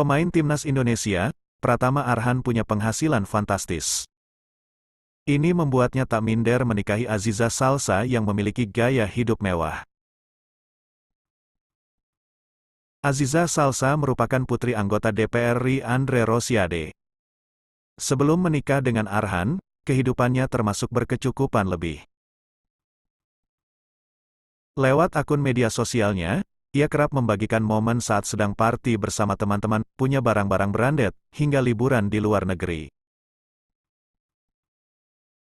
Pemain timnas Indonesia, Pratama Arhan punya penghasilan fantastis. Ini membuatnya tak minder menikahi Aziza Salsa yang memiliki gaya hidup mewah. Aziza Salsa merupakan putri anggota DPR RI Andre Rosiade. Sebelum menikah dengan Arhan, kehidupannya termasuk berkecukupan lebih. Lewat akun media sosialnya, ia kerap membagikan momen saat sedang party bersama teman-teman, punya barang-barang branded, hingga liburan di luar negeri.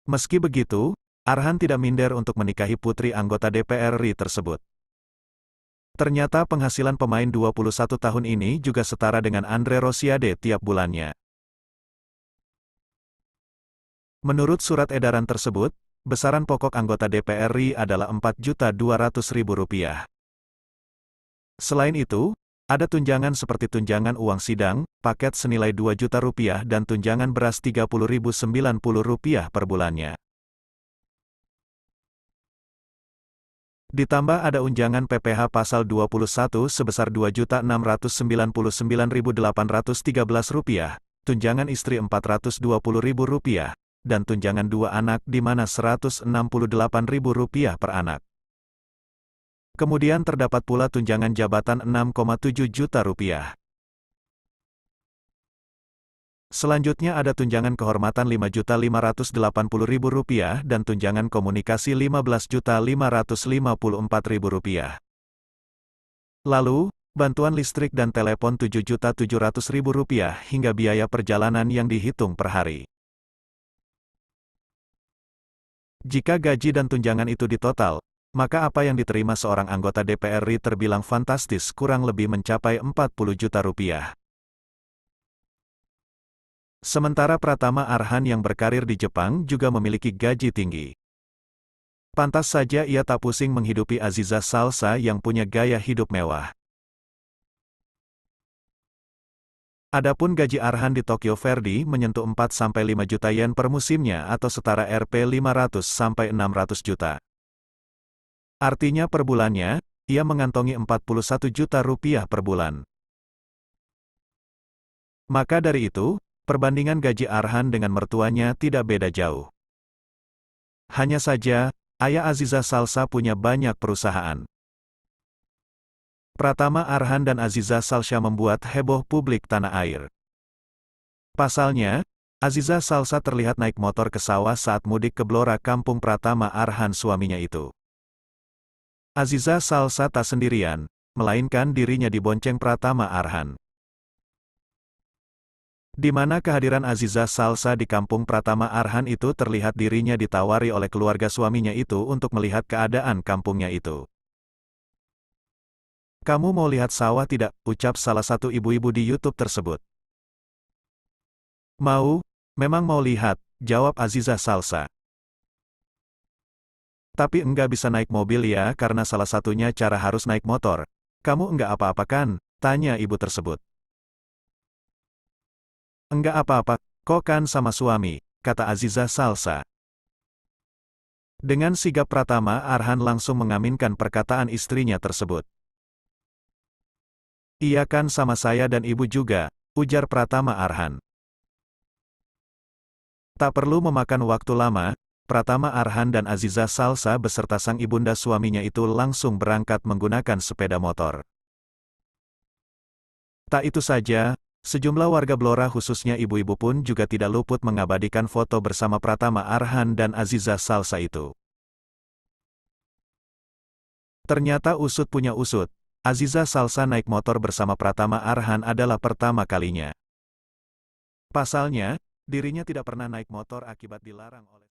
Meski begitu, Arhan tidak minder untuk menikahi putri anggota DPR RI tersebut. Ternyata penghasilan pemain 21 tahun ini juga setara dengan Andre Rosiade tiap bulannya. Menurut surat edaran tersebut, besaran pokok anggota DPR RI adalah Rp4.200.000. Selain itu, ada tunjangan seperti tunjangan uang sidang, paket senilai Rp2 juta dan tunjangan beras Rp30.090 per bulannya. Ditambah ada unjangan PPh pasal 21 sebesar Rp2.699.813, tunjangan istri Rp420.000, dan tunjangan 2 anak di mana Rp168.000 per anak. Kemudian terdapat pula tunjangan jabatan Rp6,7 juta. Selanjutnya ada tunjangan kehormatan Rp5.580.000 dan tunjangan komunikasi Rp15.554.000. Lalu, bantuan listrik dan telepon Rp7.700.000 hingga biaya perjalanan yang dihitung per hari. Jika gaji dan tunjangan itu ditotal, maka apa yang diterima seorang anggota DPR RI terbilang fantastis, kurang lebih mencapai Rp40 juta. Sementara Pratama Arhan yang berkarir di Jepang juga memiliki gaji tinggi. Pantas saja ia tak pusing menghidupi Aziza Salsa yang punya gaya hidup mewah. Adapun gaji Arhan di Tokyo Verde menyentuh 4-5 juta yen per musimnya atau setara Rp500-600 juta. Artinya per bulannya, ia mengantongi Rp41 juta per bulan. Maka dari itu, perbandingan gaji Arhan dengan mertuanya tidak beda jauh. Hanya saja, ayah Aziza Salsa punya banyak perusahaan. Pratama Arhan dan Aziza Salsa membuat heboh publik tanah air. Pasalnya, Aziza Salsa terlihat naik motor ke sawah saat mudik ke Blora kampung Pratama Arhan suaminya itu. Aziza Salsa tak sendirian, melainkan dirinya dibonceng Pratama Arhan. Di mana kehadiran Aziza Salsa di kampung Pratama Arhan itu terlihat dirinya ditawari oleh keluarga suaminya itu untuk melihat keadaan kampungnya itu. "Kamu mau lihat sawah tidak?" ucap salah satu ibu-ibu di YouTube tersebut. "Mau, memang mau lihat," jawab Aziza Salsa. "Tapi enggak bisa naik mobil ya karena salah satunya cara harus naik motor. Kamu enggak apa-apa kan?" tanya ibu tersebut. "Enggak apa-apa, kok kan sama suami," kata Aziza Salsa. Dengan sigap Pratama Arhan langsung mengaminkan perkataan istrinya tersebut. "Iya kan sama saya dan ibu juga," ujar Pratama Arhan. Tak perlu memakan waktu lama, Pratama Arhan dan Aziza Salsa beserta sang ibunda suaminya itu langsung berangkat menggunakan sepeda motor. Tak itu saja, sejumlah warga Blora khususnya ibu-ibu pun juga tidak luput mengabadikan foto bersama Pratama Arhan dan Aziza Salsa itu. Ternyata usut punya usut, Aziza Salsa naik motor bersama Pratama Arhan adalah pertama kalinya. Pasalnya, dirinya tidak pernah naik motor akibat dilarang oleh